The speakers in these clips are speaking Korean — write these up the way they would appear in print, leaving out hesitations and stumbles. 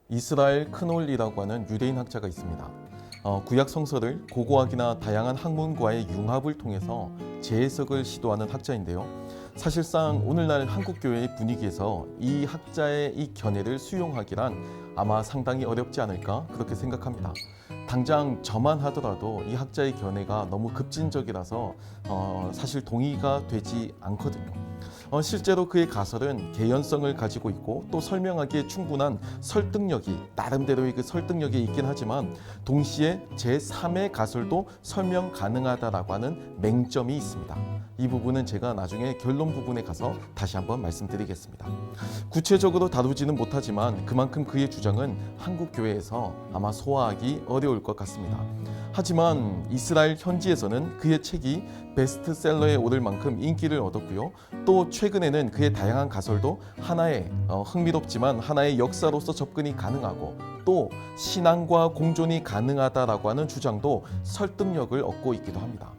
이스라엘 크놀이라고 하는 유대인 학자가 있습니다. 구약 성서를 고고학이나 다양한 학문과의 융합을 통해서 재해석을 시도하는 학자인데요. 사실상 오늘날 한국교회의 분위기에서 이 학자의 이 견해를 수용하기란 아마 상당히 어렵지 않을까 그렇게 생각합니다. 당장 저만 하더라도 이 학자의 견해가 너무 급진적이라서 사실 동의가 되지 않거든요. 실제로 그의 가설은 개연성을 가지고 있고 또 설명하기에 충분한 설득력이 나름대로의 그 설득력이 있긴 하지만 동시에 제3의 가설도 설명 가능하다라고 하는 맹점이 있습니다. 이 부분은 제가 나중에 결론 부분에 가서 다시 한번 말씀드리겠습니다. 구체적으로 다루지는 못하지만 그만큼 그의 주장은 한국 교회에서 아마 소화하기 어려울 것 같습니다. 하지만 이스라엘 현지에서는 그의 책이 베스트셀러에 오를 만큼 인기를 얻었고요. 또 최근에는 그의 다양한 가설도 하나의 흥미롭지만 하나의 역사로서 접근이 가능하고 또 신앙과 공존이 가능하다라고 하는 주장도 설득력을 얻고 있기도 합니다.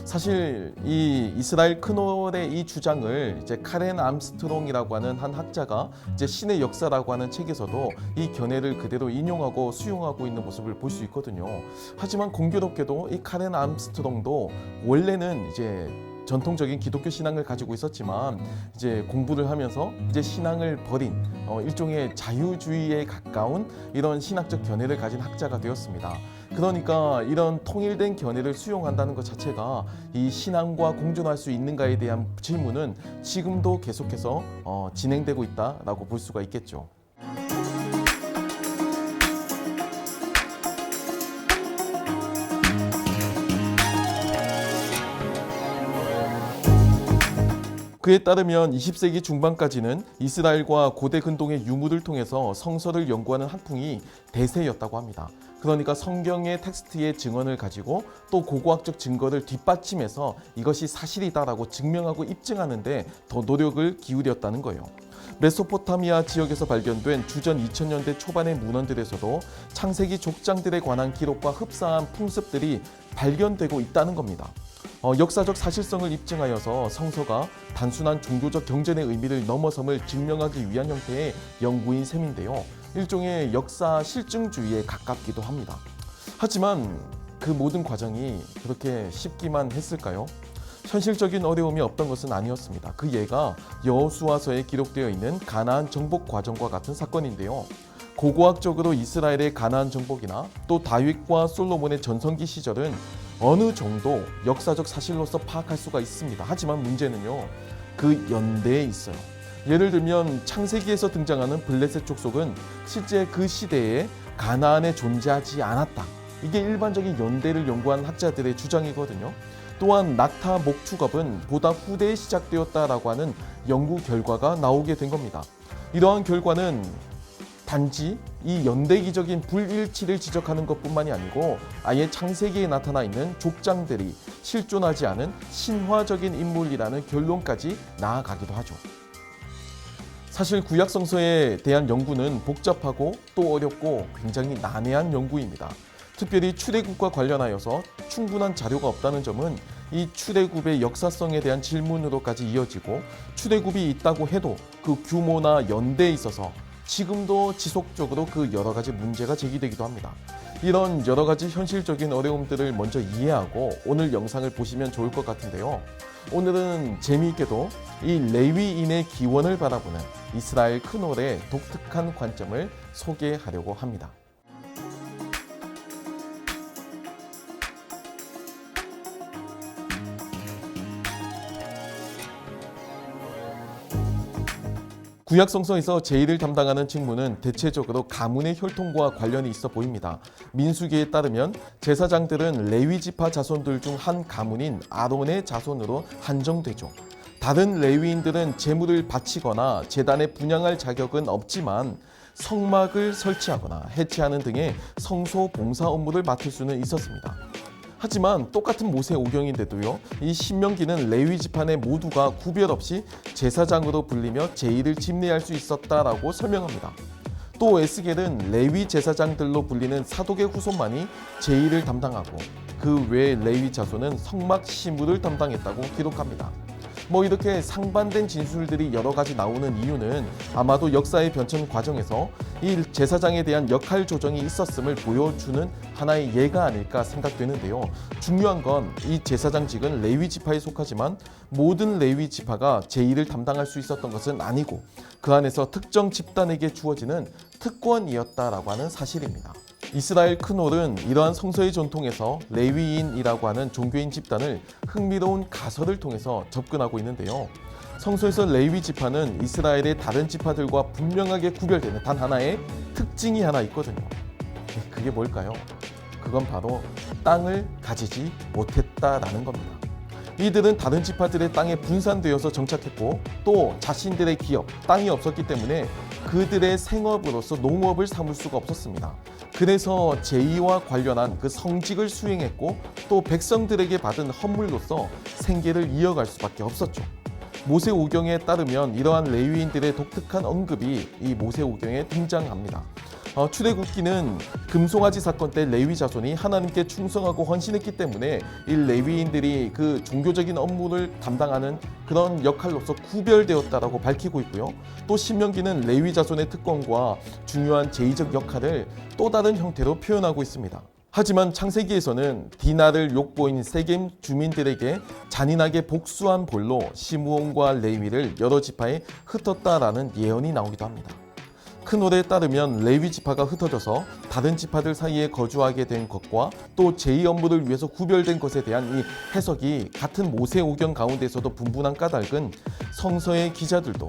사실 이 이스라엘 크놀의 이 주장을 이제 카렌 암스트롱이라고 하는 한 학자가 이제 신의 역사라고 하는 책에서도 이 견해를 그대로 인용하고 수용하고 있는 모습을 볼 수 있거든요. 하지만 공교롭게도 이 카렌 암스트롱도 원래는 이제 전통적인 기독교 신앙을 가지고 있었지만 이제 공부를 하면서 이제 신앙을 버린 일종의 자유주의에 가까운 이런 신학적 견해를 가진 학자가 되었습니다. 그러니까 이런 통일된 견해를 수용한다는 것 자체가 이 신앙과 공존할 수 있는가에 대한 질문은 지금도 계속해서 진행되고 있다라고 볼 수가 있겠죠. 그에 따르면 20세기 중반까지는 이스라엘과 고대 근동의 유물을 통해서 성서를 연구하는 학풍이 대세였다고 합니다. 그러니까 성경의 텍스트의 증언을 가지고 또 고고학적 증거를 뒷받침해서 이것이 사실이다라고 증명하고 입증하는 데 더 노력을 기울였다는 거예요. 메소포타미아 지역에서 발견된 주전 2000년대 초반의 문헌들에서도 창세기 족장들에 관한 기록과 흡사한 풍습들이 발견되고 있다는 겁니다. 역사적 사실성을 입증하여서 성서가 단순한 종교적 경전의 의미를 넘어섬을 증명하기 위한 형태의 연구인 셈인데요. 일종의 역사 실증주의에 가깝기도 합니다. 하지만 그 모든 과정이 그렇게 쉽기만 했을까요? 현실적인 어려움이 없던 것은 아니었습니다. 그 예가 여호수아서에 기록되어 있는 가나안 정복 과정과 같은 사건인데요. 고고학적으로 이스라엘의 가나안 정복이나 또 다윗과 솔로몬의 전성기 시절은 어느 정도 역사적 사실로서 파악할 수가 있습니다. 하지만 문제는요, 그 연대에 있어요. 예를 들면 창세기에서 등장하는 블레셋 족속은 실제 그 시대에 가나안에 존재하지 않았다. 이게 일반적인 연대를 연구한 학자들의 주장이거든요. 또한 낙타 목축업은 보다 후대에 시작되었다라고 하는 연구 결과가 나오게 된 겁니다. 이러한 결과는 단지 이 연대기적인 불일치를 지적하는 것뿐만이 아니고 아예 창세기에 나타나 있는 족장들이 실존하지 않은 신화적인 인물이라는 결론까지 나아가기도 하죠. 사실 구약 성서에 대한 연구는 복잡하고 또 어렵고 굉장히 난해한 연구입니다. 특별히 출애굽과 관련하여서 충분한 자료가 없다는 점은 이 출애굽의 역사성에 대한 질문으로까지 이어지고 출애굽이 있다고 해도 그 규모나 연대에 있어서 지금도 지속적으로 그 여러 가지 문제가 제기되기도 합니다. 이런 여러 가지 현실적인 어려움들을 먼저 이해하고 오늘 영상을 보시면 좋을 것 같은데요. 오늘은 재미있게도 이 레위인의 기원을 바라보는 이스라엘 크놀의 독특한 관점을 소개하려고 합니다. 구약 성서에서 제일을 담당하는 직무는 대체적으로 가문의 혈통과 관련이 있어 보입니다. 민수기에 따르면 제사장들은 레위 지파 자손들 중 한 가문인 아론의 자손으로 한정되죠. 다른 레위인들은 제물을 바치거나 제단에 분향할 자격은 없지만 성막을 설치하거나 해체하는 등의 성소 봉사 업무를 맡을 수는 있었습니다. 하지만 똑같은 모세 오경인데도요, 이 신명기는 레위 지파내 모두가 구별 없이 제사장으로 불리며 제의를 집례할 수 있었다라고 설명합니다. 또 에스겔은 레위 제사장들로 불리는 사독의 후손만이 제의를 담당하고 그 외 레위 자손은 성막 시무를 담당했다고 기록합니다. 이렇게 상반된 진술들이 여러 가지 나오는 이유는 아마도 역사의 변천 과정에서 이 제사장에 대한 역할 조정이 있었음을 보여주는 하나의 예가 아닐까 생각되는데요. 중요한 건 이 제사장직은 레위 지파에 속하지만 모든 레위 지파가 제의를 담당할 수 있었던 것은 아니고 그 안에서 특정 집단에게 주어지는 특권이었다라고 하는 사실입니다. 이스라엘 크놀은 이러한 성서의 전통에서 레위인이라고 하는 종교인 집단을 흥미로운 가설을 통해서 접근하고 있는데요. 성서에서 레위 지파는 이스라엘의 다른 지파들과 분명하게 구별되는 단 하나의 특징이 하나 있거든요. 그게 뭘까요? 그건 바로 땅을 가지지 못했다라는 겁니다. 이들은 다른 지파들의 땅에 분산되어서 정착했고 또 자신들의 기업, 땅이 없었기 때문에 그들의 생업으로서 농업을 삼을 수가 없었습니다. 그래서 제의와 관련한 그 성직을 수행했고 또 백성들에게 받은 헌물로서 생계를 이어갈 수밖에 없었죠. 모세오경에 따르면 이러한 레위인들의 독특한 언급이 이 모세오경에 등장합니다. 출애굽기는 금송아지 사건 때 레위 자손이 하나님께 충성하고 헌신했기 때문에 이 레위인들이 그 종교적인 업무를 담당하는 그런 역할로서 구별되었다라고 밝히고 있고요. 또 신명기는 레위 자손의 특권과 중요한 제의적 역할을 또 다른 형태로 표현하고 있습니다. 하지만 창세기에서는 디나를 욕보인 세겜 주민들에게 잔인하게 복수한 볼로 시므온과 레위를 여러 지파에 흩었다라는 예언이 나오기도 합니다. 크놀에 따르면 레위 지파가 흩어져서 다른 지파들 사이에 거주하게 된 것과 또 제의 업무를 위해서 구별된 것에 대한 이 해석이 같은 모세오경 가운데서도 분분한 까닭은 성서의 기자들도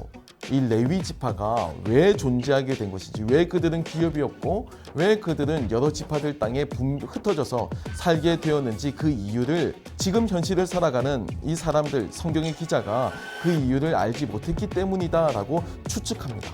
이 레위 지파가 왜 존재하게 된 것인지, 왜 그들은 기업이었고 왜 그들은 여러 지파들 땅에 흩어져서 살게 되었는지 그 이유를 지금 현실을 살아가는 이 사람들, 성경의 기자가 그 이유를 알지 못했기 때문이다라고 추측합니다.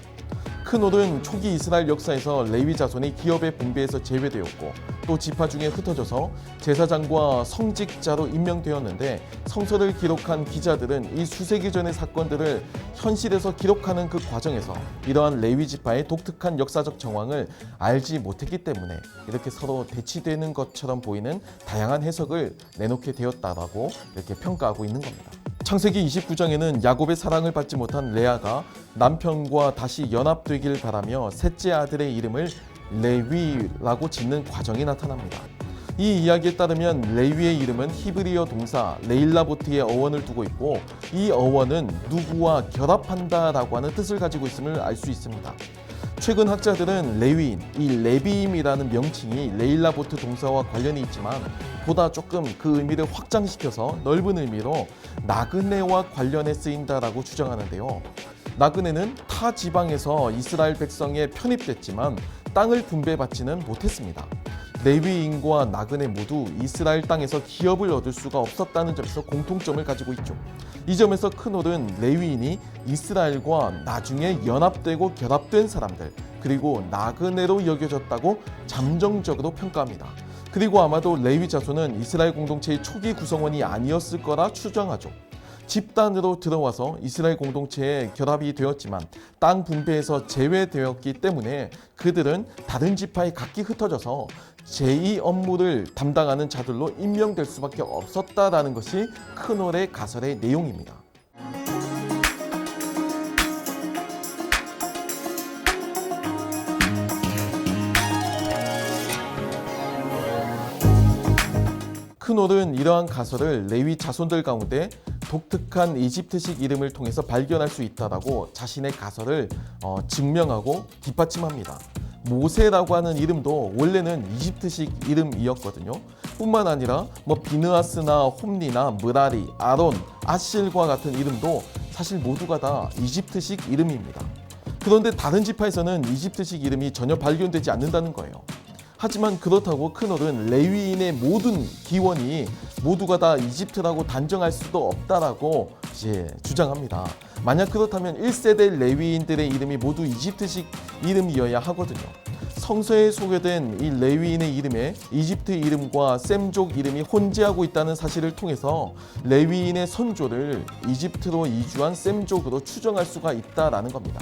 크놀은 초기 이스라엘 역사에서 레위 자손이 기업의 분배에서 제외되었고 또 지파 중에 흩어져서 제사장과 성직자로 임명되었는데 성서를 기록한 기자들은 이 수세기 전의 사건들을 현실에서 기록하는 그 과정에서 이러한 레위 지파의 독특한 역사적 정황을 알지 못했기 때문에 이렇게 서로 대치되는 것처럼 보이는 다양한 해석을 내놓게 되었다라고 이렇게 평가하고 있는 겁니다. 창세기 29장에는 야곱의 사랑을 받지 못한 레아가 남편과 다시 연합되길 바라며 셋째 아들의 이름을 레위라고 짓는 과정이 나타납니다. 이 이야기에 따르면 레위의 이름은 히브리어 동사 레일라보트의 어원을 두고 있고 이 어원은 누구와 결합한다라고 하는 뜻을 가지고 있음을 알 수 있습니다. 최근 학자들은 레위인, 이 레비임이라는 명칭이 레일라보트 동사와 관련이 있지만 보다 조금 그 의미를 확장시켜서 넓은 의미로 나그네와 관련해 쓰인다라고 주장하는데요. 나그네는 타 지방에서 이스라엘 백성에 편입됐지만 땅을 분배받지는 못했습니다. 레위인과 나그네 모두 이스라엘 땅에서 기업을 얻을 수가 없었다는 점에서 공통점을 가지고 있죠. 이 점에서 크놀은 레위인이 이스라엘과 나중에 연합되고 결합된 사람들 그리고 나그네로 여겨졌다고 잠정적으로 평가합니다. 그리고 아마도 레위 자손은 이스라엘 공동체의 초기 구성원이 아니었을 거라 추정하죠. 집단으로 들어와서 이스라엘 공동체에 결합이 되었지만 땅 분배에서 제외되었기 때문에 그들은 다른 지파에 각기 흩어져서 제2 업무를 담당하는 자들로 임명될 수밖에 없었다라는 것이 크놀의 가설의 내용입니다. 크놀은 이러한 가설을 레위 자손들 가운데 독특한 이집트식 이름을 통해서 발견할 수 있다라고 자신의 가설을 증명하고 뒷받침합니다. 모세라고 하는 이름도 원래는 이집트식 이름이었거든요. 뿐만 아니라 비느하스나 홈리나 므라리, 아론, 아실과 같은 이름도 사실 모두가 다 이집트식 이름입니다. 그런데 다른 지파에서는 이집트식 이름이 전혀 발견되지 않는다는 거예요. 하지만 그렇다고 크놀은 레위인의 모든 기원이 모두가 다 이집트라고 단정할 수도 없다라고 이제 주장합니다. 만약 그렇다면 1세대 레위인들의 이름이 모두 이집트식 이름이어야 하거든요. 성서에 소개된 이 레위인의 이름에 이집트 이름과 셈족 이름이 혼재하고 있다는 사실을 통해서 레위인의 선조를 이집트로 이주한 셈족으로 추정할 수가 있다라는 겁니다.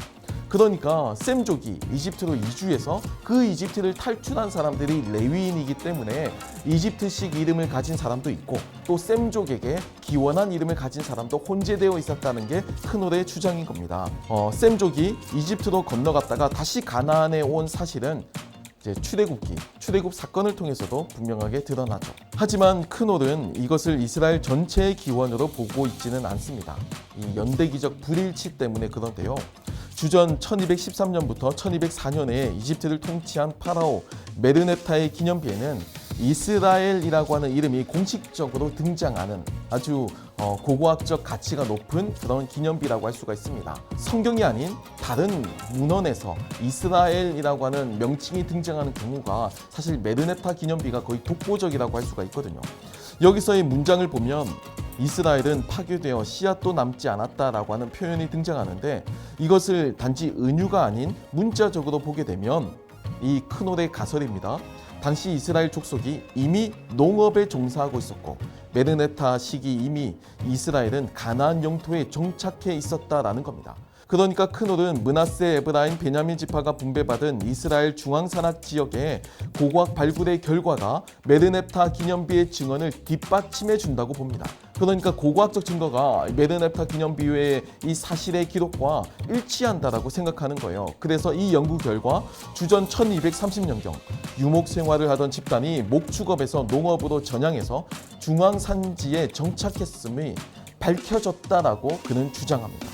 그러니까 셈족이 이집트로 이주해서 그 이집트를 탈출한 사람들이 레위인이기 때문에 이집트식 이름을 가진 사람도 있고 또 셈족에게 기원한 이름을 가진 사람도 혼재되어 있었다는 게 크놀의 주장인 겁니다. 셈족이 이집트로 건너갔다가 다시 가나안에 온 사실은 출애굽 사건을 통해서도 분명하게 드러나죠. 하지만 크놀은 이것을 이스라엘 전체의 기원으로 보고 있지는 않습니다. 이 연대기적 불일치 때문에 그런데요. 주전 1213년부터 1204년에 이집트를 통치한 파라오 메르넵타의 기념비에는 이스라엘이라고 하는 이름이 공식적으로 등장하는 아주 고고학적 가치가 높은 그런 기념비라고 할 수가 있습니다. 성경이 아닌 다른 문헌에서 이스라엘이라고 하는 명칭이 등장하는 경우가 사실 메르넵타 기념비가 거의 독보적이라고 할 수가 있거든요. 여기서의 문장을 보면 이스라엘은 파괴되어 씨앗도 남지 않았다라고 하는 표현이 등장하는데 이것을 단지 은유가 아닌 문자적으로 보게 되면 이 크놀의 가설입니다. 당시 이스라엘 족속이 이미 농업에 종사하고 있었고 메르넵타 시기 이미 이스라엘은 가나안 영토에 정착해 있었다라는 겁니다. 그러니까 크놀은 므낫세, 에브라임, 베냐민 지파가 분배받은 이스라엘 중앙산악 지역의 고고학 발굴의 결과가 메르넵타 기념비의 증언을 뒷받침해 준다고 봅니다. 그러니까 고고학적 증거가 메르넵타 기념비 외의 이 사실의 기록과 일치한다라고 생각하는 거예요. 그래서 이 연구 결과 주전 1230년경 유목 생활을 하던 집단이 목축업에서 농업으로 전향해서 중앙산지에 정착했음이 밝혀졌다라고 그는 주장합니다.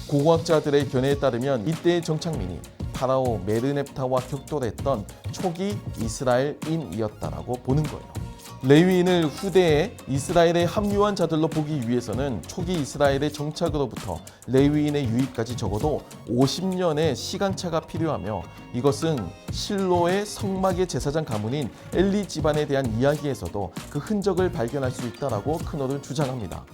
고고학자들의 견해에 따르면 이때의 정착민이 파라오 메르넵타와 격돌했던 초기 이스라엘인이었다라고 보는 거예요. 레위인을 후대에 이스라엘에 합류한 자들로 보기 위해서는 초기 이스라엘의 정착으로부터 레위인의 유입까지 적어도 50년의 시간차가 필요하며 이것은 실로의 성막의 제사장 가문인 엘리 집안에 대한 이야기에서도 그 흔적을 발견할 수 있다라고 크놀은 주장합니다.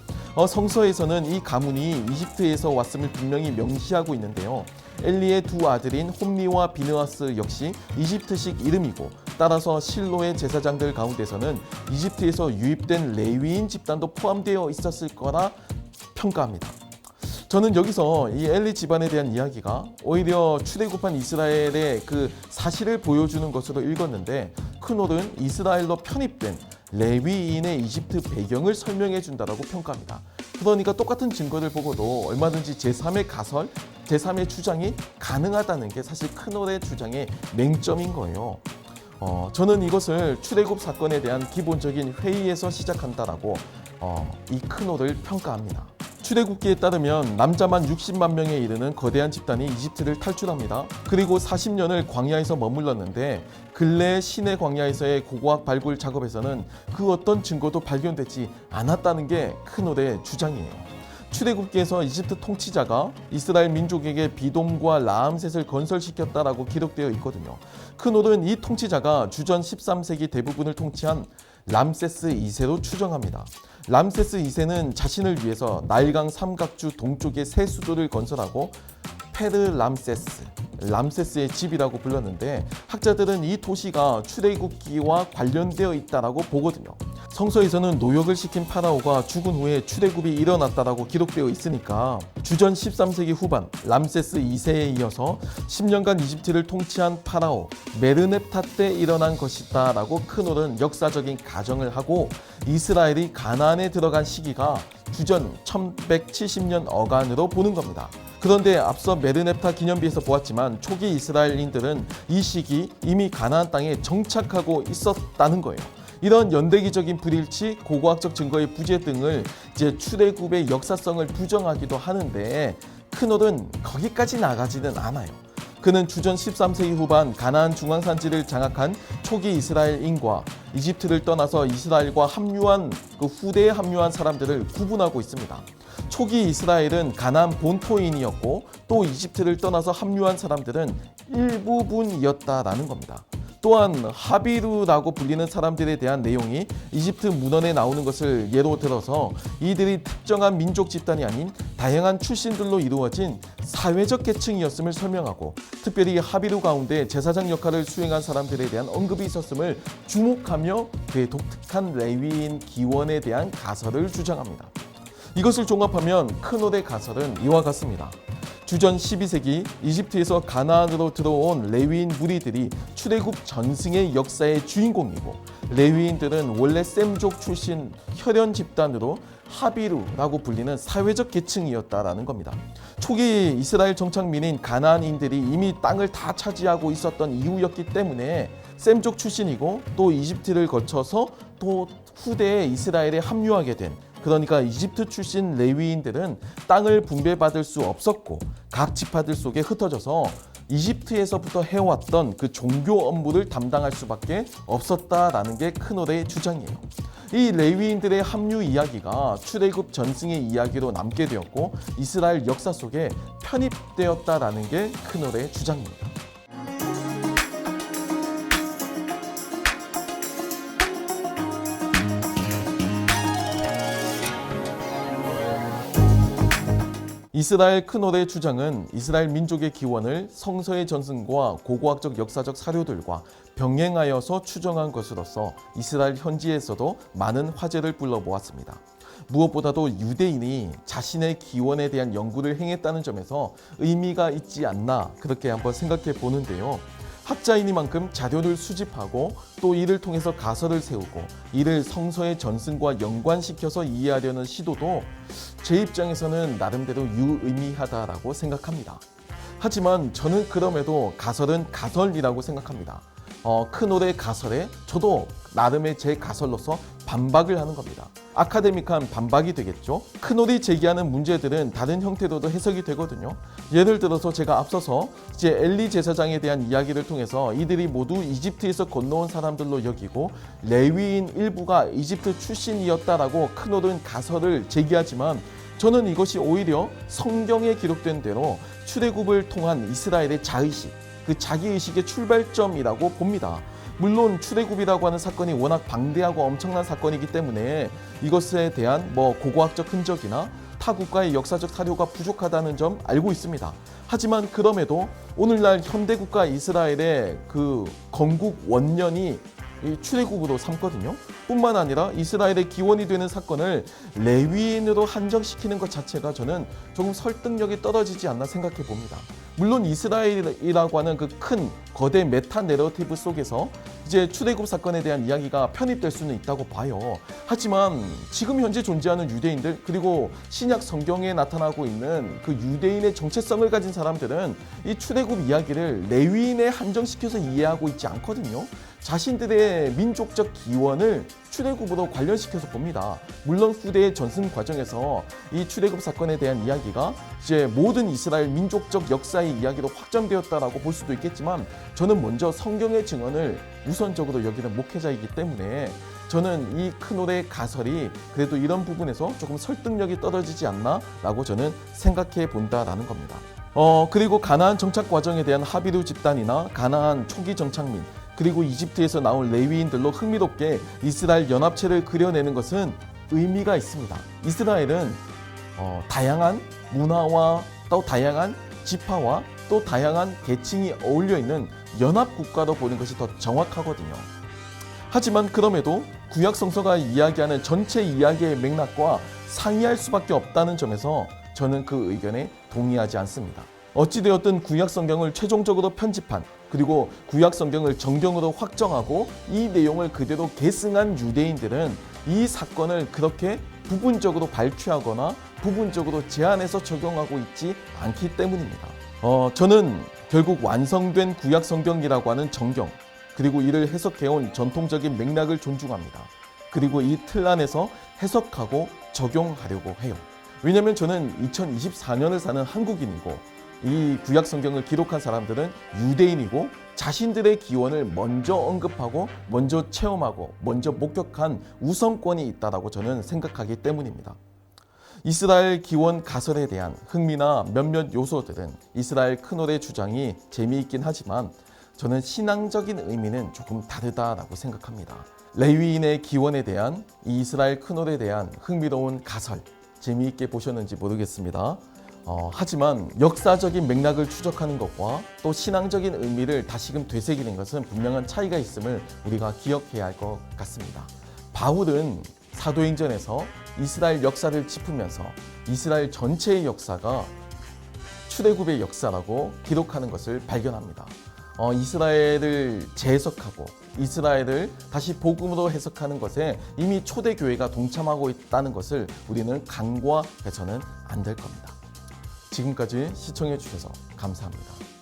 성서에서는 이 가문이 이집트에서 왔음을 분명히 명시하고 있는데요. 엘리의 두 아들인 홈리와 비느하스 역시 이집트식 이름이고 따라서 실로의 제사장들 가운데서는 이집트에서 유입된 레위인 집단도 포함되어 있었을 거라 평가합니다. 저는 여기서 이 엘리 집안에 대한 이야기가 오히려 출애굽한 이스라엘의 그 사실을 보여주는 것으로 읽었는데 크놀은 이스라엘로 편입된 레위인의 이집트 배경을 설명해 준다라고 평가합니다. 그러니까 똑같은 증거를 보고도 얼마든지 제3의 가설, 제3의 주장이 가능하다는 게 사실 크놀의 주장의 맹점인 거예요. 저는 이것을 출애굽 사건에 대한 기본적인 회의에서 시작한다라고 이 크놀을 평가합니다. 출애굽기에 따르면 남자만 60만 명에 이르는 거대한 집단이 이집트를 탈출합니다. 그리고 40년을 광야에서 머물렀는데 근래 시내 광야에서의 고고학 발굴 작업에서는 그 어떤 증거도 발견되지 않았다는 게 크놀의 주장이에요. 출애굽기에서 이집트 통치자가 이스라엘 민족에게 비돔과 라암셋을 건설시켰다라고 기록되어 있거든요. 크놀은 이 통치자가 주전 13세기 대부분을 통치한 람세스 2세로 추정합니다. 람세스 2세는 자신을 위해서 나일강 삼각주 동쪽에 새 수도를 건설하고 람세스의 집이라고 불렀는데 학자들은 이 도시가 출애굽기와 관련되어 있다라고 보거든요. 성서에서는 노역을 시킨 파라오가 죽은 후에 출애굽이 일어났다라고 기록되어 있으니까 주전 13세기 후반 람세스 2세에 이어서 10년간 이집트를 통치한 파라오 메르넵타 때 일어난 것이다 라고 크놀은 역사적인 가정을 하고 이스라엘이 가나안에 들어간 시기가 주전 1170년 어간으로 보는 겁니다. 그런데 앞서 메르넵타 기념비에서 보았지만 초기 이스라엘인들은 이 시기 이미 가나안 땅에 정착하고 있었다는 거예요. 이런 연대기적인 불일치, 고고학적 증거의 부재 등을 이제 출애굽의 역사성을 부정하기도 하는데 크놀은 거기까지 나가지는 않아요. 그는 주전 13세기 후반 가나안 중앙산지를 장악한 초기 이스라엘인과 이집트를 떠나서 이스라엘과 합류한 그 후대에 합류한 사람들을 구분하고 있습니다. 초기 이스라엘은 가나안 본토인이었고 또 이집트를 떠나서 합류한 사람들은 일부분이었다라는 겁니다. 또한 하비루라고 불리는 사람들에 대한 내용이 이집트 문헌에 나오는 것을 예로 들어서 이들이 특정한 민족 집단이 아닌 다양한 출신들로 이루어진 사회적 계층이었음을 설명하고 특별히 하비루 가운데 제사장 역할을 수행한 사람들에 대한 언급이 있었음을 주목하며 그의 독특한 레위인 기원에 대한 가설을 주장합니다. 이것을 종합하면 크놀의 가설은 이와 같습니다. 주전 12세기 이집트에서 가나안으로 들어온 레위인 무리들이 출애굽 전승의 역사의 주인공이고, 레위인들은 원래 셈족 출신 혈연 집단으로 하비루라고 불리는 사회적 계층이었다라는 겁니다. 초기 이스라엘 정착민인 가나안인들이 이미 땅을 다 차지하고 있었던 이후였기 때문에 셈족 출신이고, 또 이집트를 거쳐서 또 후대에 이스라엘에 합류하게 된, 그러니까 이집트 출신 레위인들은 땅을 분배받을 수 없었고 각 지파들 속에 흩어져서 이집트에서부터 해왔던 그 종교 업무를 담당할 수밖에 없었다라는 게 크놀의 주장이에요. 이 레위인들의 합류 이야기가 출애굽 전승의 이야기로 남게 되었고 이스라엘 역사 속에 편입되었다라는 게 크놀의 주장입니다. 이스라엘 크놀의 주장은 이스라엘 민족의 기원을 성서의 전승과 고고학적 역사적 사료들과 병행하여서 추정한 것으로서 이스라엘 현지에서도 많은 화제를 불러모았습니다. 무엇보다도 유대인이 자신의 기원에 대한 연구를 행했다는 점에서 의미가 있지 않나 그렇게 한번 생각해 보는데요. 학자이니만큼 자료를 수집하고 또 이를 통해서 가설을 세우고 이를 성서의 전승과 연관시켜서 이해하려는 시도도 제 입장에서는 나름대로 유의미하다라고 생각합니다. 하지만 저는 그럼에도 가설은 가설이라고 생각합니다. 크놀의 가설에 저도 나름의 제 가설로서 반박을 하는 겁니다. 아카데믹한 반박이 되겠죠. 크놀이 제기하는 문제들은 다른 형태로도 해석이 되거든요. 예를 들어서 제가 앞서서 이제 엘리 제사장에 대한 이야기를 통해서 이들이 모두 이집트에서 건너온 사람들로 여기고 레위인 일부가 이집트 출신이었다라고 크놀은 가설을 제기하지만 저는 이것이 오히려 성경에 기록된 대로 출애굽을 통한 이스라엘의 자의식, 그 자기의식의 출발점이라고 봅니다. 물론 출애굽이라고 하는 사건이 워낙 방대하고 엄청난 사건이기 때문에 이것에 대한 고고학적 흔적이나 타 국가의 역사적 사료가 부족하다는 점 알고 있습니다. 하지만 그럼에도 오늘날 현대국가 이스라엘의 그 건국 원년이 이 출애굽으로 삼거든요. 뿐만 아니라 이스라엘의 기원이 되는 사건을 레위인으로 한정시키는 것 자체가 저는 조금 설득력이 떨어지지 않나 생각해 봅니다. 물론 이스라엘이라고 하는 그 큰 거대 메타 내러티브 속에서 이제 출애굽 사건에 대한 이야기가 편입될 수는 있다고 봐요. 하지만 지금 현재 존재하는 유대인들 그리고 신약 성경에 나타나고 있는 그 유대인의 정체성을 가진 사람들은 이 출애굽 이야기를 레위인에 한정시켜서 이해하고 있지 않거든요. 자신들의 민족적 기원을 출애굽으로 관련시켜서 봅니다. 물론 후대의 전승 과정에서 이 출애굽 사건에 대한 이야기가 이제 모든 이스라엘 민족적 역사의 이야기로 확정되었다라고 볼 수도 있겠지만 저는 먼저 성경의 증언을 우선적으로 여기는 목회자이기 때문에 저는 이 크놀의 가설이 그래도 이런 부분에서 조금 설득력이 떨어지지 않나라고 저는 생각해 본다라는 겁니다. 그리고 가나안 정착 과정에 대한 하비루 집단이나 가나안 초기 정착민 그리고 이집트에서 나온 레위인들로 흥미롭게 이스라엘 연합체를 그려내는 것은 의미가 있습니다. 이스라엘은 다양한 문화와 또 다양한 지파와 또 다양한 계층이 어울려 있는 연합국가로 보는 것이 더 정확하거든요. 하지만 그럼에도 구약 성서가 이야기하는 전체 이야기의 맥락과 상이할 수밖에 없다는 점에서 저는 그 의견에 동의하지 않습니다. 어찌되었든 구약 성경을 최종적으로 편집한 그리고 구약 성경을 정경으로 확정하고 이 내용을 그대로 계승한 유대인들은 이 사건을 그렇게 부분적으로 발췌하거나 부분적으로 제한해서 적용하고 있지 않기 때문입니다. 저는 결국 완성된 구약 성경이라고 하는 정경 그리고 이를 해석해온 전통적인 맥락을 존중합니다. 그리고 이 틀 안에서 해석하고 적용하려고 해요. 왜냐하면 저는 2024년을 사는 한국인이고 이 구약 성경을 기록한 사람들은 유대인이고 자신들의 기원을 먼저 언급하고 먼저 체험하고 먼저 목격한 우선권이 있다고 저는 생각하기 때문입니다. 이스라엘 기원 가설에 대한 흥미나 몇몇 요소들은 이스라엘 크놀의 주장이 재미있긴 하지만 저는 신앙적인 의미는 조금 다르다라고 생각합니다. 레위인의 기원에 대한 이 이스라엘 크놀에 대한 흥미로운 가설 재미있게 보셨는지 모르겠습니다. 하지만 역사적인 맥락을 추적하는 것과 또 신앙적인 의미를 다시금 되새기는 것은 분명한 차이가 있음을 우리가 기억해야 할 것 같습니다. 바울은 사도행전에서 이스라엘 역사를 짚으면서 이스라엘 전체의 역사가 출애굽의 역사라고 기록하는 것을 발견합니다. 이스라엘을 재해석하고 이스라엘을 다시 복음으로 해석하는 것에 이미 초대교회가 동참하고 있다는 것을 우리는 간과해서는 안 될 겁니다. 지금까지 시청해 주셔서 감사합니다.